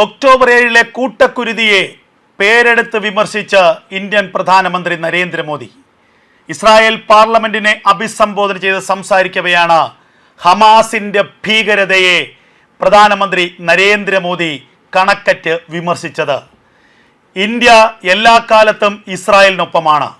October 7 കൂട്ടക്കുരുതിയെ പേരെടുത്ത് വിമർശിച്ച് Indian പ്രധാനമന്ത്രി നരേന്ദ്രമോദി ഇസ്രായേൽ പാർലമെന്റിനെ അഭിസംബോധന ചെയ്ത് സംസാരിക്കവെയാണ് ഹമാസിന്റെ ഭീകരതയെ പ്രധാനമന്ത്രി നരേന്ദ്രമോദി കണക്കറ്റ് വിമർശിച്ചത്. ഇന്ത്യ എല്ലാ കാലത്തും ഇസ്രായേലിനൊപ്പമാണ്.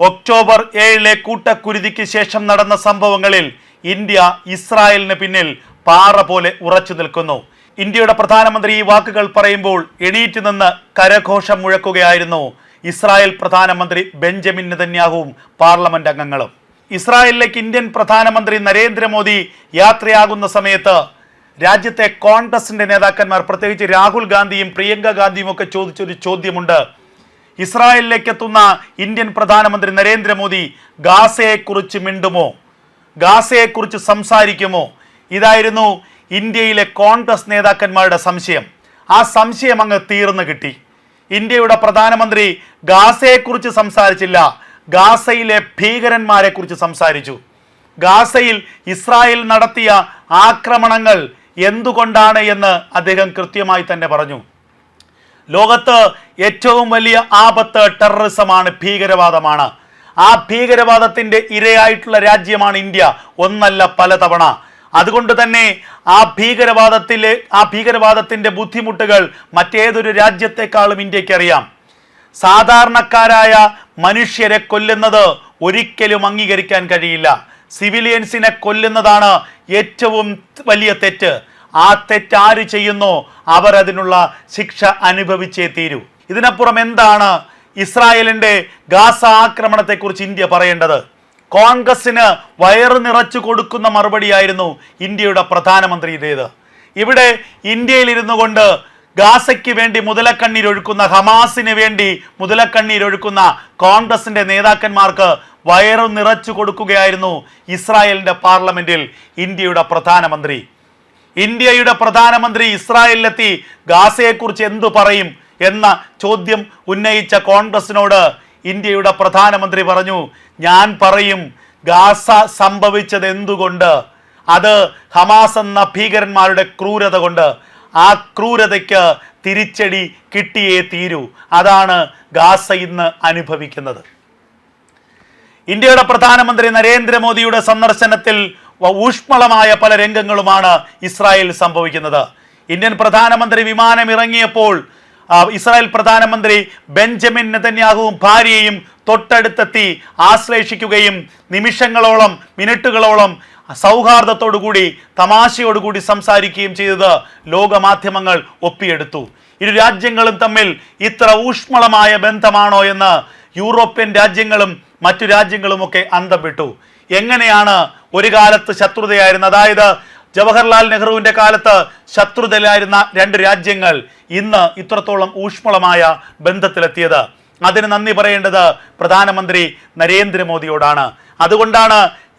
ഒക്ടോബർ 7 കൂട്ടക്കുരുതിക്ക് ശേഷം നടന്ന സംഭവങ്ങളിൽ ഇന്ത്യ ഇസ്രായേലിന് പിന്നിൽ പാറ പോലെ ഉറച്ചു നിൽക്കുന്നു. ഇന്ത്യയുടെ പ്രധാനമന്ത്രി ഈ വാക്കുകൾ പറയുമ്പോൾ എണീറ്റ് നിന്ന് കരഘോഷം മുഴക്കുകയായിരുന്നു ഇസ്രായേൽ പ്രധാനമന്ത്രി ബെഞ്ചമിൻ നെതന്യാഹുവും പാർലമെന്റ് അംഗങ്ങളും. ഇസ്രായേലിലേക്ക് ഇന്ത്യൻ പ്രധാനമന്ത്രി നരേന്ദ്രമോദി യാത്രയാകുന്ന സമയത്ത് രാജ്യത്തെ കോൺഗ്രസിന്റെ നേതാക്കന്മാർ, പ്രത്യേകിച്ച് രാഹുൽ ഗാന്ധിയും പ്രിയങ്ക ഗാന്ധിയും ഒക്കെ ചോദിച്ചൊരു ചോദ്യമുണ്ട്. ഇസ്രായേലിലേക്ക് എത്തുന്ന ഇന്ത്യൻ പ്രധാനമന്ത്രി നരേന്ദ്രമോദി ഗാസയെക്കുറിച്ച് മിണ്ടുമോ, ഗാസയെക്കുറിച്ച് സംസാരിക്കുമോ? ഇതായിരുന്നു ഇന്ത്യയിലെ കോൺഗ്രസ് നേതാക്കന്മാരുടെ സംശയം. ആ സംശയം അങ്ങ് തീർന്നു കിട്ടി. ഇന്ത്യയുടെ പ്രധാനമന്ത്രി ഗാസയെക്കുറിച്ച് സംസാരിച്ചില്ല, ഗാസയിലെ ഭീകരന്മാരെ കുറിച്ച് സംസാരിച്ചു. ഗാസയിൽ ഇസ്രായേൽ നടത്തിയ ആക്രമണങ്ങൾ എന്തുകൊണ്ടാണ് എന്ന് അദ്ദേഹം കൃത്യമായി തന്നെ പറഞ്ഞു. ലോകത്ത് ഏറ്റവും വലിയ ആപത്ത് ടെററിസമാണ്, ഭീകരവാദമാണ്. ആ ഭീകരവാദത്തിന്റെ ഇരയായിട്ടുള്ള രാജ്യമാണ് ഇന്ത്യ, ഒന്നല്ല പലതവണ. അതുകൊണ്ട് തന്നെ ആ ഭീകരവാദത്തിന്റെ ബുദ്ധിമുട്ടുകൾ മറ്റേതൊരു രാജ്യത്തെക്കാളും ഇന്ത്യക്ക് അറിയാം. സാധാരണക്കാരായ മനുഷ്യരെ കൊല്ലുന്നത് ഒരിക്കലും അംഗീകരിക്കാൻ കഴിയില്ല. സിവിലിയൻസിനെ കൊല്ലുന്നതാണ് ഏറ്റവും വലിയ തെറ്റ്. ആ തെറ്റ് ആര് ചെയ്യുന്നോ അവർ അതിനുള്ള ശിക്ഷ അനുഭവിച്ചേ തീരൂ. ഇതിനപ്പുറം എന്താണ് ഇസ്രായേലിന്റെ ഗാസ ആക്രമണത്തെക്കുറിച്ച് ഇന്ത്യ പറയേണ്ടത്? കോൺഗ്രസിന് വയറ് നിറച്ചു കൊടുക്കുന്ന മറുപടിയായിരുന്നു ഇന്ത്യയുടെ പ്രധാനമന്ത്രിയുടേത്. ഇവിടെ ഇന്ത്യയിൽ ഇരുന്നു കൊണ്ട് ഗാസയ്ക്ക് വേണ്ടി മുതലക്കണ്ണീരൊഴുക്കുന്ന, ഹമാസിന് വേണ്ടി മുതലക്കണ്ണീരൊഴുക്കുന്ന കോൺഗ്രസിന്റെ നേതാക്കന്മാർക്ക് വയറു നിറച്ചു കൊടുക്കുകയായിരുന്നു ഇസ്രായേലിന്റെ പാർലമെന്റിൽ ഇന്ത്യയുടെ പ്രധാനമന്ത്രി. ഇന്ത്യയുടെ പ്രധാനമന്ത്രി ഇസ്രായേലിലെത്തി ഗാസയെക്കുറിച്ച് എന്തു പറയും എന്ന ചോദ്യം ഉന്നയിച്ച കോൺഗ്രസിനോട് ഇന്ത്യയുടെ പ്രധാനമന്ത്രി പറഞ്ഞു, ഞാൻ പറയും ഗാസ സംഭവിച്ചത് എന്തുകൊണ്ട്, അത് ഹമാസ് എന്ന ഭീകരന്മാരുടെ ക്രൂരത കൊണ്ട്. ആ ക്രൂരതയ്ക്ക് തിരിച്ചടി കിട്ടിയേ തീരൂ. അതാണ് ഗാസ ഇന്ന് അനുഭവിക്കുന്നത്. ഇന്ത്യയുടെ പ്രധാനമന്ത്രി നരേന്ദ്രമോദിയുടെ സന്ദർശനത്തിൽ ഊഷ്മളമായ പല രംഗങ്ങളുമാണ് ഇസ്രായേൽ സംഭവിക്കുന്നത്. ഇന്ത്യൻ പ്രധാനമന്ത്രി വിമാനം ഇറങ്ങിയപ്പോൾ ഇസ്രായേൽ പ്രധാനമന്ത്രി ബെഞ്ചമിൻ നെതന്യാഹുവും ഭാര്യയും തൊട്ടടുത്തെത്തി ആശ്ലേഷിക്കുകയും നിമിഷങ്ങളോളം, മിനിറ്റുകളോളം സൗഹാർദ്ദത്തോടുകൂടി, തമാശയോടുകൂടി സംസാരിക്കുകയും ചെയ്തത് ലോകമാധ്യമങ്ങൾ ഒപ്പിയെടുത്തു. ഇരു രാജ്യങ്ങളും തമ്മിൽ ഇത്ര ഊഷ്മളമായ ബന്ധമാണോ എന്ന് യൂറോപ്യൻ രാജ്യങ്ങളും മറ്റു രാജ്യങ്ങളുമൊക്കെ അന്തം വിട്ടു. എങ്ങനെയാണ് ഒരു കാലത്ത് ശത്രുതയായിരുന്ന, അതായത് ജവഹർലാൽ നെഹ്റുവിന്റെ കാലത്ത് ശത്രുതയിലായിരുന്ന രണ്ട് രാജ്യങ്ങൾ ഇന്ന് ഇത്രത്തോളം ഊഷ്മളമായ ബന്ധത്തിലെത്തിയത്? അതിന് നന്ദി പറയേണ്ടത് പ്രധാനമന്ത്രി നരേന്ദ്രമോദിയോടാണ്. അതുകൊണ്ടാണ്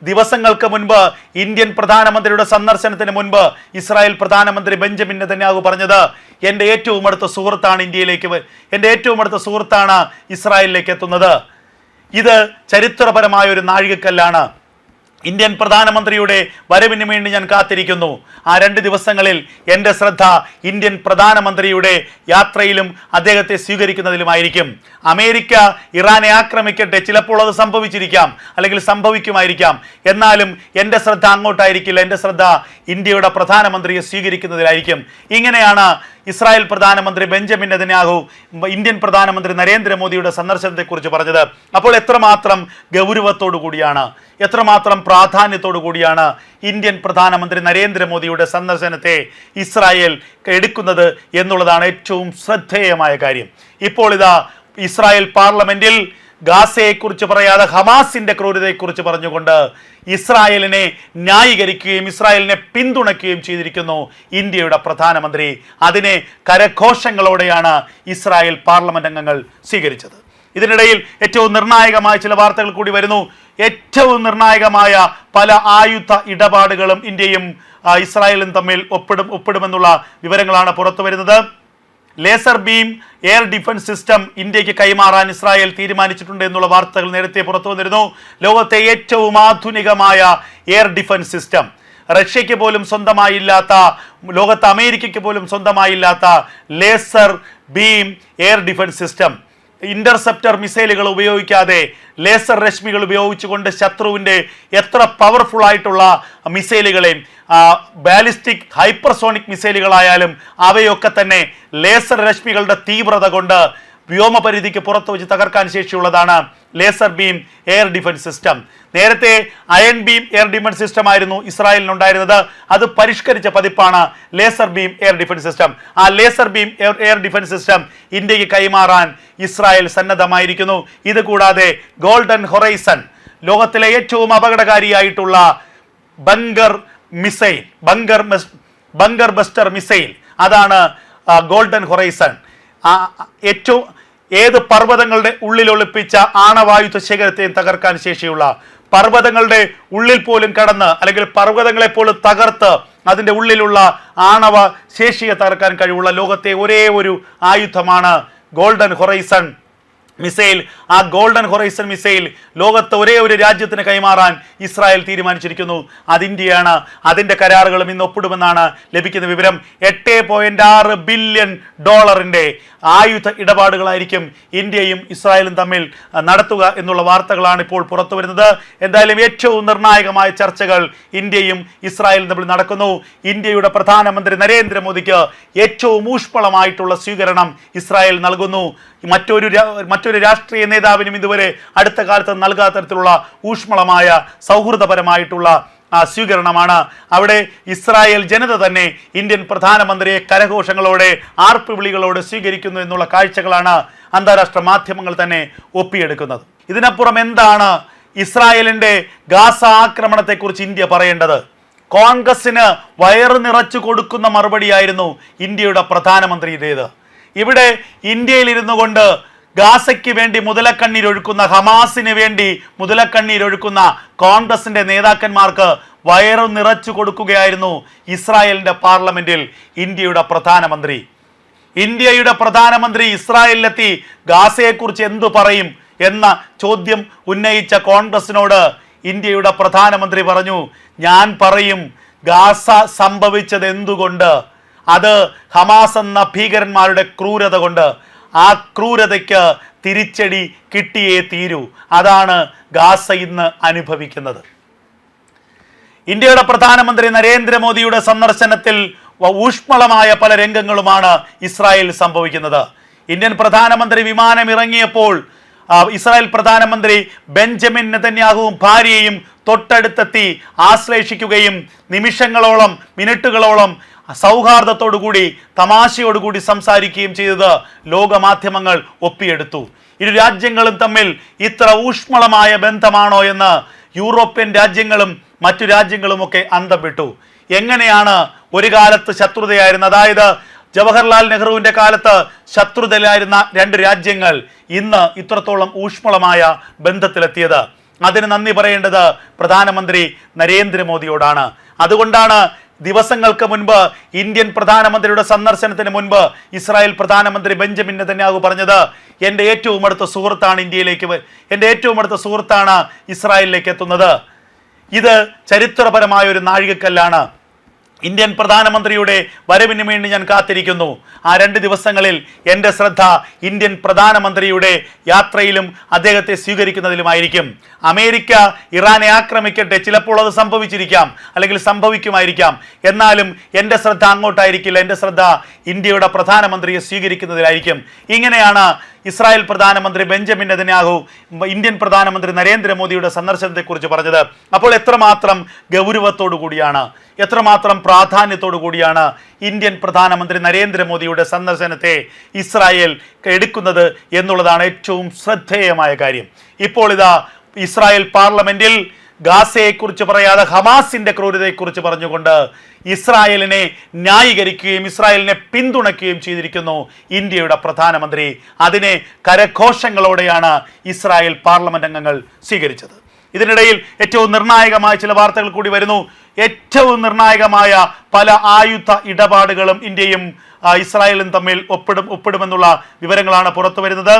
ദിവസങ്ങൾക്ക് മുൻപ് ഇന്ത്യൻ പ്രധാനമന്ത്രിയുടെ സന്ദർശനത്തിന് മുൻപ് ഇസ്രായേൽ പ്രധാനമന്ത്രി ബെഞ്ചമിൻ നെതന്യാഹു പറഞ്ഞത്, എൻ്റെ ഏറ്റവും അടുത്ത സുഹൃത്താണ് എൻ്റെ ഏറ്റവും അടുത്ത സുഹൃത്താണ് ഇസ്രായേലിലേക്ക് എത്തുന്നത്. ഇത് ചരിത്രപരമായ ഒരു നാഴികക്കല്ലാണ്. ഇന്ത്യൻ പ്രധാനമന്ത്രിയുടെ വരവിന് വേണ്ടി ഞാൻ കാത്തിരിക്കുന്നു. ആ 2 ദിവസങ്ങളിൽ എൻ്റെ ശ്രദ്ധ ഇന്ത്യൻ പ്രധാനമന്ത്രിയുടെ യാത്രയിലും അദ്ദേഹത്തെ സ്വീകരിക്കുന്നതിലുമായിരിക്കും. അമേരിക്ക ഇറാനെ ആക്രമിക്കട്ടെ, ചിലപ്പോൾ അത് സംഭവിച്ചിരിക്കാം, അല്ലെങ്കിൽ സംഭവിക്കുമായിരിക്കാം. എന്നാലും എൻ്റെ ശ്രദ്ധ അങ്ങോട്ടായിരിക്കില്ല. എൻ്റെ ശ്രദ്ധ ഇന്ത്യയുടെ പ്രധാനമന്ത്രിയെ സ്വീകരിക്കുന്നതിലായിരിക്കും. ഇങ്ങനെയാണ് ഇസ്രായേൽ പ്രധാനമന്ത്രി ബെഞ്ചമിൻ നെതന്യാഹു ഇന്ത്യൻ പ്രധാനമന്ത്രി നരേന്ദ്രമോദിയുടെ സന്ദർശനത്തെക്കുറിച്ച് പറഞ്ഞത്. അപ്പോൾ എത്രമാത്രം ഗൗരവത്തോടു കൂടിയാണ്, എത്രമാത്രം പ്രാധാന്യത്തോടു കൂടിയാണ് ഇന്ത്യൻ പ്രധാനമന്ത്രി നരേന്ദ്രമോദിയുടെ സന്ദർശനത്തെ ഇസ്രായേൽ എടുക്കുന്നത് എന്നുള്ളതാണ് ഏറ്റവും ശ്രദ്ധേയമായ കാര്യം. ഇപ്പോൾ ഇതാ ഇസ്രായേൽ പാർലമെന്റിൽ ഗാസയെക്കുറിച്ച് പറയാതെ ഹമാസിന്റെ ക്രൂരതയെക്കുറിച്ച് പറഞ്ഞുകൊണ്ട് ഇസ്രായേലിനെ ന്യായീകരിക്കുകയും ഇസ്രായേലിനെ പിന്തുണയ്ക്കുകയും ചെയ്തിരിക്കുന്നു ഇന്ത്യയുടെ പ്രധാനമന്ത്രി. അതിനെ കരഘോഷങ്ങളോടെയാണ് ഇസ്രായേൽ പാർലമെന്റ് അംഗങ്ങൾ സ്വീകരിച്ചത്. ഇതിനിടയിൽ ഏറ്റവും നിർണായകമായ ചില വാർത്തകൾ കൂടി വരുന്നു. ഏറ്റവും നിർണായകമായ പല ആയുധ ഇടപാടുകളും ഇന്ത്യയും ഇസ്രായേലും തമ്മിൽ ഒപ്പിടുമെന്നുള്ള വിവരങ്ങളാണ് പുറത്തു വരുന്നത്. Laser beam air defence system ഇന്ത്യക്ക് കൈമാറാൻ ഇസ്രായേൽ തീരുമാനിച്ചിട്ടുണ്ട് എന്നുള്ള വാർത്തകൾ നേരത്തെ പുറത്തു വന്നിരുന്നു. ലോകത്തെ ഏറ്റവും ആധുനികമായ എയർ ഡിഫൻസ് സിസ്റ്റം, റഷ്യക്ക് പോലും സ്വന്തമായില്ലാത്ത, ലോകത്ത് അമേരിക്കയ്ക്ക് പോലും സ്വന്തമായില്ലാത്ത laser beam air defence system. Interceptor മിസൈലുകൾ ഉപയോഗിക്കാതെ ലേസർ രശ്മികൾ ഉപയോഗിച്ചുകൊണ്ട് ശത്രുവിൻ്റെ എത്ര പവർഫുൾ ആയിട്ടുള്ള മിസൈലുകളെയും, ബാലിസ്റ്റിക് ഹൈപ്പർസോണിക് മിസൈലുകളായാലും അവയൊക്കെ തന്നെ ലേസർ രശ്മികളുടെ തീവ്രത കൊണ്ട് വ്യോമപരിധിക്ക് പുറത്തു വെച്ച് തകർക്കാൻ ശേഷിയുള്ളതാണ് laser beam air defence system. നേരത്തെ iron beam air defence system ആയിരുന്നു ഇസ്രായേലിനുണ്ടായിരുന്നത്. അത് പരിഷ്കരിച്ച പതിപ്പാണ് laser beam air defence system. ആ laser beam air defence system ഇന്ത്യക്ക് കൈമാറാൻ ഇസ്രായേൽ സന്നദ്ധമായിരിക്കുന്നു. ഇത് കൂടാതെ ഗോൾഡൻ ഹൊറൈസൺ, ലോകത്തിലെ ഏറ്റവും അപകടകാരിയായിട്ടുള്ള ബങ്കർ ബസ്റ്റർ മിസൈൽ, അതാണ് ഗോൾഡൻ ഹൊറൈസൺ. ഏറ്റവും ഏത് പർവ്വതങ്ങളുടെ ഉള്ളിൽ ഒളിപ്പിച്ച ആണവായുധ ശേഖരത്തെയും തകർക്കാൻ ശേഷിയുള്ള, പർവ്വതങ്ങളുടെ ഉള്ളിൽ പോലും കടന്ന് അല്ലെങ്കിൽ പർവ്വതങ്ങളെ പോലും തകർത്ത് അതിൻ്റെ ഉള്ളിലുള്ള ആണവ ശേഷിയെ തകർക്കാൻ കഴിവുള്ള ലോകത്തെ ഒരേ ഒരു ആയുധമാണ് ഗോൾഡൻ ഹൊറൈസൺ മിസൈൽ. ആ ഗോൾഡൻ ഹൊറൈസൺ മിസൈൽ ലോകത്ത് ഒരേ ഒരു രാജ്യത്തിന് കൈമാറാൻ ഇസ്രായേൽ തീരുമാനിച്ചിരിക്കുന്നു. അത് ഇന്ത്യയാണ്. അതിൻ്റെ കരാറുകളും ഇന്ന് ഒപ്പിടുമെന്നാണ് ലഭിക്കുന്ന വിവരം. 8.6 ബില്യൺ ഡോളറിൻ്റെ ആയുധ ഇടപാടുകളായിരിക്കും ഇന്ത്യയും ഇസ്രായേലും തമ്മിൽ നടത്തുക എന്നുള്ള വാർത്തകളാണ് ഇപ്പോൾ പുറത്തു വരുന്നത്. എന്തായാലും ഏറ്റവും നിർണായകമായ ചർച്ചകൾ ഇന്ത്യയും ഇസ്രായേലും തമ്മിൽ നടക്കുന്നു. ഇന്ത്യയുടെ പ്രധാനമന്ത്രി നരേന്ദ്രമോദിക്ക് ഏറ്റവും ഊഷ്മളമായിട്ടുള്ള സ്വീകരണം ഇസ്രായേൽ നൽകുന്നു. മറ്റൊരു രാഷ്ട്രീയ നേതാവിനും ഇതുവരെ അടുത്ത കാലത്ത് നൽകാത്ത തരത്തിലുള്ള ഊഷ്മളമായ സൗഹൃദപരമായിട്ടുള്ള സ്വീകരണമാണ്. അവിടെ ഇസ്രായേൽ ജനത തന്നെ ഇന്ത്യൻ പ്രധാനമന്ത്രിയെ കരഘോഷങ്ങളോടെ, ആർപ്പുവിളികളോടെ സ്വീകരിക്കുന്നു എന്നുള്ള കാഴ്ചകളാണ് അന്താരാഷ്ട്ര മാധ്യമങ്ങൾ തന്നെ ഒപ്പിയെടുക്കുന്നത്. ഇതിനപ്പുറം എന്താണ് ഇസ്രായേലിൻ്റെ ഗാസ ആക്രമണത്തെക്കുറിച്ച് ഇന്ത്യ പറയേണ്ടത്? കോൺഗ്രസിന് വയറ് നിറച്ചു കൊടുക്കുന്ന മറുപടിയായിരുന്നു ഇന്ത്യയുടെ പ്രധാനമന്ത്രിയുടേത്. ഇവിടെ ഇന്ത്യയിൽ ഇരുന്നു കൊണ്ട് ഗാസയ്ക്ക് വേണ്ടി മുതലക്കണ്ണീരൊഴുക്കുന്ന, ഹമാസിന് വേണ്ടി മുതലക്കണ്ണീരൊഴുക്കുന്ന കോൺഗ്രസിന്റെ നേതാക്കന്മാർക്ക് വയറു നിറച്ചു കൊടുക്കുകയായിരുന്നു ഇസ്രായേലിന്റെ പാർലമെന്റിൽ ഇന്ത്യയുടെ പ്രധാനമന്ത്രി. ഇന്ത്യയുടെ പ്രധാനമന്ത്രി ഇസ്രായേലിലെത്തി ഗാസയെക്കുറിച്ച് എന്തു പറയും എന്ന ചോദ്യം ഉന്നയിച്ച കോൺഗ്രസിനോട് ഇന്ത്യയുടെ പ്രധാനമന്ത്രി പറഞ്ഞു, ഞാൻ പറയും ഗാസ സംഭവിച്ചത് എന്തുകൊണ്ട്, അത് ഹമാസ് എന്ന ഭീകരന്മാരുടെ ക്രൂരത കൊണ്ട്. ആ ക്രൂരതയ്ക്ക് തിരിച്ചടി കിട്ടിയേ തീരൂ. അതാണ് ഗാസ ഇന്ന് അനുഭവിക്കുന്നത്. ഇന്ത്യയുടെ പ്രധാനമന്ത്രി നരേന്ദ്രമോദിയുടെ സന്ദർശനത്തിൽ ഊഷ്മളമായ പല രംഗങ്ങളുമാണ് ഇസ്രായേൽ സംഭവിക്കുന്നത്. ഇന്ത്യൻ പ്രധാനമന്ത്രി വിമാനം ഇറങ്ങിയപ്പോൾ ഇസ്രായേൽ പ്രധാനമന്ത്രി ബെഞ്ചമിൻ നെതന്യാഹുവും ഭാര്യയും തൊട്ടടുത്തെത്തി ആശ്ലേഷിക്കുകയും നിമിഷങ്ങളോളം, മിനിറ്റുകളോളം സൗഹാർദ്ദത്തോടുകൂടി, തമാശയോടുകൂടി സംസാരിക്കുകയും ചെയ്തത് ലോകമാധ്യമങ്ങൾ ഒപ്പിയെടുത്തു. ഇരു രാജ്യങ്ങളും തമ്മിൽ ഇത്ര ഊഷ്മളമായ ബന്ധമാണോ എന്ന് യൂറോപ്യൻ രാജ്യങ്ങളും മറ്റു രാജ്യങ്ങളുമൊക്കെ അന്തം വിട്ടു. എങ്ങനെയാണ് ഒരു കാലത്ത് ശത്രുതയായിരുന്ന, അതായത് ജവഹർലാൽ നെഹ്റുവിൻ്റെ കാലത്ത് ശത്രുതയിലായിരുന്ന രണ്ട് രാജ്യങ്ങൾ ഇന്ന് ഇത്രത്തോളം ഊഷ്മളമായ ബന്ധത്തിലെത്തിയത്? അതിന് നന്ദി പറയേണ്ടത് പ്രധാനമന്ത്രി നരേന്ദ്രമോദിയോടാണ്. അതുകൊണ്ടാണ് ദിവസങ്ങൾക്ക് മുൻപ് ഇന്ത്യൻ പ്രധാനമന്ത്രിയുടെ സന്ദർശനത്തിന് മുൻപ് ഇസ്രായേൽ പ്രധാനമന്ത്രി ബെഞ്ചമിൻ നെതന്യാഹു പറഞ്ഞത്, എൻ്റെ ഏറ്റവും അടുത്ത സുഹൃത്താണ് എൻ്റെ ഏറ്റവും അടുത്ത സുഹൃത്താണ് ഇസ്രായേലിലേക്ക് എത്തുന്നത്. ഇത് ചരിത്രപരമായ ഒരു നാഴികക്കല്ലാണ്. ഇന്ത്യൻ പ്രധാനമന്ത്രിയുടെ വരവിന് വേണ്ടി ഞാൻ കാത്തിരിക്കുന്നു. ആ 2 ദിവസങ്ങളിൽ എൻ്റെ ശ്രദ്ധ ഇന്ത്യൻ പ്രധാനമന്ത്രിയുടെ യാത്രയിലും അദ്ദേഹത്തെ സ്വീകരിക്കുന്നതിലുമായിരിക്കും. അമേരിക്ക ഇറാനെ ആക്രമിക്കട്ടെ, ചിലപ്പോൾ അത് സംഭവിച്ചിരിക്കാം, അല്ലെങ്കിൽ സംഭവിക്കുമായിരിക്കാം. എന്നാലും എൻ്റെ ശ്രദ്ധ അങ്ങോട്ടായിരിക്കില്ല. എൻ്റെ ശ്രദ്ധ ഇന്ത്യയുടെ പ്രധാനമന്ത്രിയെ സ്വീകരിക്കുന്നതിലായിരിക്കും. ഇങ്ങനെയാണ് ഇസ്രായേൽ പ്രധാനമന്ത്രി ബെഞ്ചമിൻ നെതന്യാഹു ഇന്ത്യൻ പ്രധാനമന്ത്രി നരേന്ദ്രമോദിയുടെ സന്ദർശനത്തെക്കുറിച്ച് പറഞ്ഞത്. അപ്പോൾ എത്രമാത്രം ഗൗരവത്തോടു കൂടിയാണ്, എത്രമാത്രം പ്രാധാന്യത്തോടു കൂടിയാണ് ഇന്ത്യൻ പ്രധാനമന്ത്രി നരേന്ദ്രമോദിയുടെ സന്ദർശനത്തെ ഇസ്രായേൽ എടുക്കുന്നത് എന്നുള്ളതാണ് ഏറ്റവും ശ്രദ്ധേയമായ കാര്യം. ഇപ്പോൾ ഇതാ ഇസ്രായേൽ പാർലമെന്റിൽ ഗാസയെക്കുറിച്ച് പറയാതെ ഹമാസിന്റെ ക്രൂരതയെക്കുറിച്ച് പറഞ്ഞുകൊണ്ട് ഇസ്രായേലിനെ ന്യായീകരിക്കുകയും ഇസ്രായേലിനെ പിന്തുണയ്ക്കുകയും ചെയ്തിരിക്കുന്നു ഇന്ത്യയുടെ പ്രധാനമന്ത്രി. അതിനെ കരഘോഷങ്ങളോടെയാണ് ഇസ്രായേൽ പാർലമെന്റ് അംഗങ്ങൾ സ്വീകരിച്ചത്. ഇതിനിടയിൽ ഏറ്റവും നിർണായകമായ ചില വാർത്തകൾ കൂടി വരുന്നു. ഏറ്റവും നിർണായകമായ പല ആയുധ ഇടപാടുകളും ഇന്ത്യയും ഇസ്രായേലും തമ്മിൽ ഒപ്പിടുമെന്നുള്ള വിവരങ്ങളാണ് പുറത്തു വരുന്നത്.